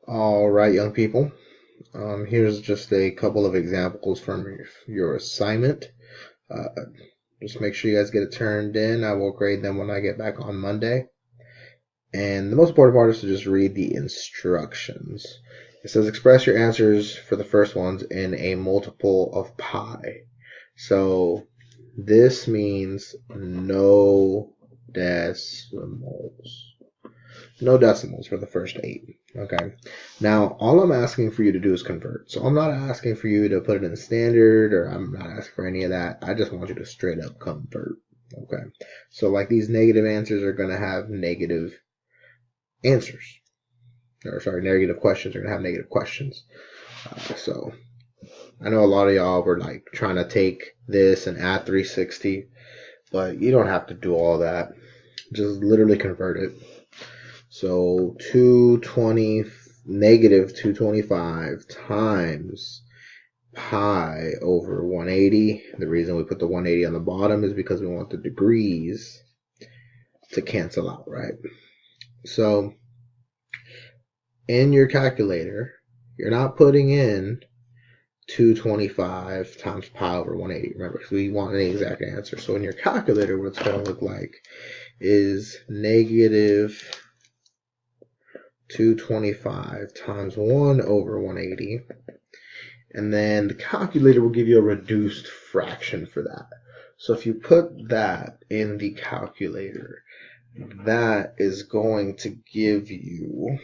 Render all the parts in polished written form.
All right, young people. Here's just a couple of examples from your assignment. Uh, just make sure you guys get it turned in. I will grade them when I get back on Monday. And the most important part is to just read the instructions. It says express your answers for the first ones in a multiple of pi. So this means no decimals. No decimals for the first 8. Okay. Now, all I'm asking for you to do is convert. So I'm not asking for you to put it in standard, or I'm not asking for any of that. I just want you to straight up convert. Okay. So like these negative answers are going to have negative answers. Or sorry, negative questions are going to have negative questions. So I know a lot of y'all were like trying to take this and add 360, but you don't have to do all that. Just literally convert it. So 220 negative 225 times pi over 180. The reason we put the 180 on the bottom is because we want the degrees to cancel out, right? So in your calculator, you're not putting in 225 times pi over 180. Remember, because we want an exact answer. So in your calculator, what it's going to look like is negative 225 times 1 over 180. And then the calculator will give you a reduced fraction for that. So if you put that in the calculator, that is going to give you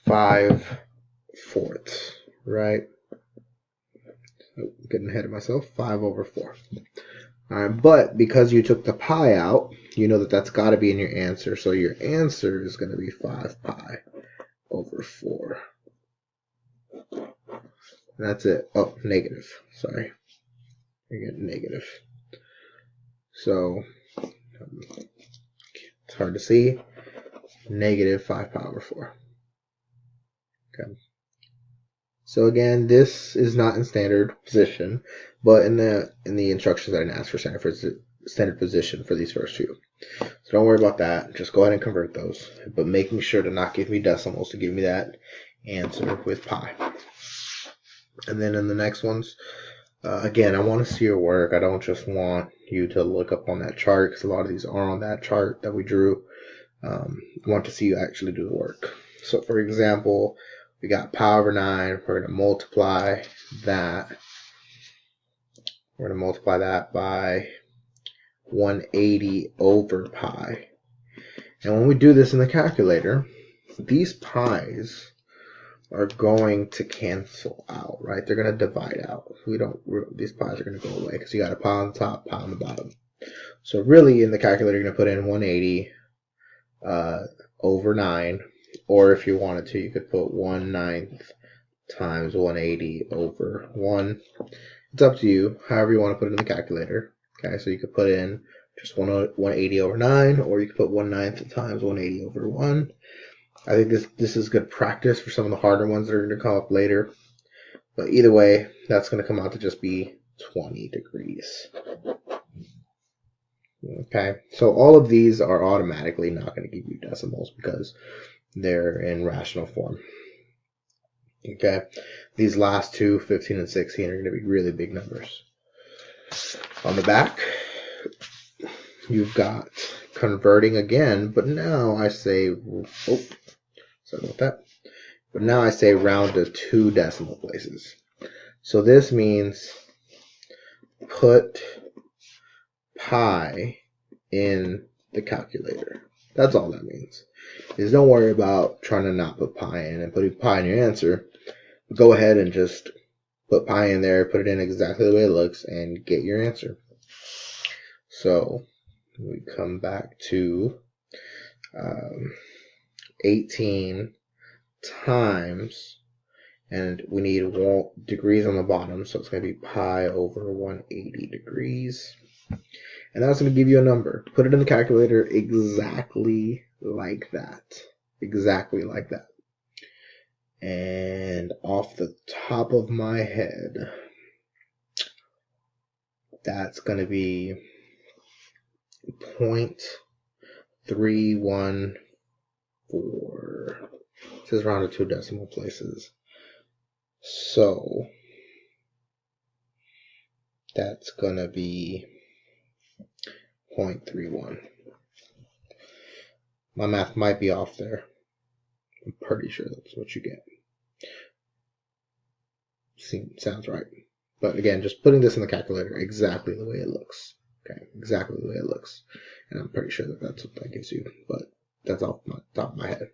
5/4, right? Oh, getting ahead of myself. 5 over 4. All right, but because you took the pi out, you know that that's got to be in your answer. So your answer is going to be 5 pi over 4. That's it. Oh, negative. Sorry. You're getting negative. So it's hard to see. Negative 5 pi over 4. Okay. So again, this is not in standard position, but in the instructions I didn't ask for standard position for these first few. So don't worry about that. Just go ahead and convert those, but making sure to not give me decimals to give me that answer with pi. And then in the next ones, again, I want to see your work. I don't just want you to look up on that chart, because a lot of these are on that chart that we drew. I want to see you actually do the work. So for example, we got pi over 9. We're going to multiply that. We're going to multiply that by 180 over pi. And when we do this in the calculator, these pi's are going to cancel out, right? They're going to divide out. These pi's are going to go away because you got a pi on the top, pi on the bottom. So really in the calculator, you're going to put in 180 over 9, or if you wanted to, you could put 1/9 times 180 over 1. It's up to you, however you want to put it in the calculator. Okay, so you could put in just 180 over 9, or you could put 1/9 times 180 over 1. I think this is good practice for some of the harder ones that are going to come up later. But either way, that's going to come out to just be 20 degrees. Okay, so all of these are automatically not going to give you decimals because they're in rational form. Okay, these last two, 15 and 16, are going to be really big numbers. On the back, you've got converting again, but now I say, sorry about that. But now I say round to 2 decimal places. So this means put pi in the calculator. That's all that means. Is don't worry about trying to not put pi in and putting pi in your answer. Go ahead and just put pi in there, put it in exactly the way it looks, and get your answer. So we come back to 18 times, and we need degrees on the bottom, so it's going to be pi over 180 degrees. And that's going to give you a number. Put it in the calculator exactly like that. Exactly like that. And off the top of my head, that's going to be 314. It says rounded 2 decimal places. So that's going to be 0.31. My math might be off there. I'm pretty sure that's what you get. Sounds right. But again, just putting this in the calculator exactly the way it looks. Okay, exactly the way it looks. And I'm pretty sure that that's what that gives you. But that's off the top of my head.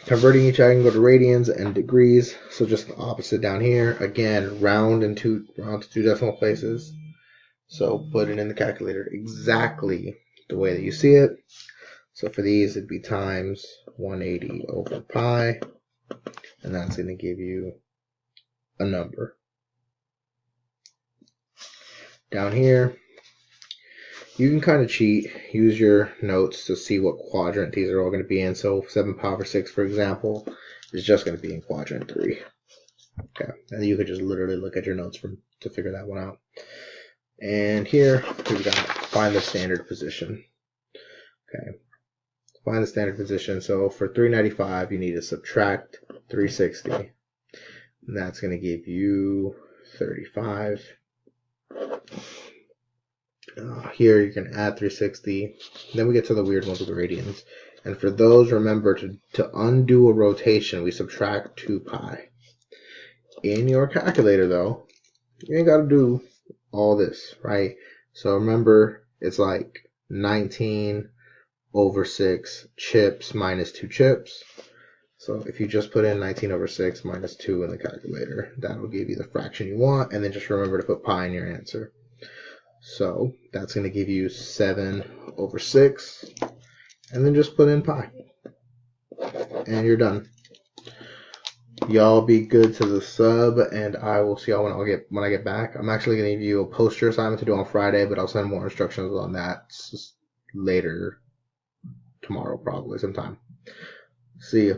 Converting each item, go to radians and degrees. So just the opposite down here. Again, round to 2 decimal places. So put it in the calculator exactly the way that you see it. So for these, it'd be times 180 over pi. And that's going to give you a number. Down here, you can kind of cheat, use your notes to see what quadrant these are all going to be in. So 7 pi over 6, for example, is just going to be in quadrant 3. Okay, and you could just literally look at your notes to figure that one out. And here, we've got find the standard position. Okay, find the standard position. So for 395, you need to subtract 360. And that's going to give you 35. Here you can add 360. Then we get to the weird ones with the radians. And for those, remember to undo a rotation, we subtract 2 pi. In your calculator, though, you ain't got to do all this, right? So remember, it's like 19 over 6 chips minus 2 chips. So if you just put in 19 over 6 minus 2 in the calculator, that will give you the fraction you want. And then just remember to put pi in your answer. So that's going to give you 7 over 6. And then just put in pi. And you're done. Y'all be good to the sub, and I will see y'all when I get back. I'm actually going to give you a poster assignment to do on Friday, but I'll send more instructions on that later tomorrow, probably sometime. See ya.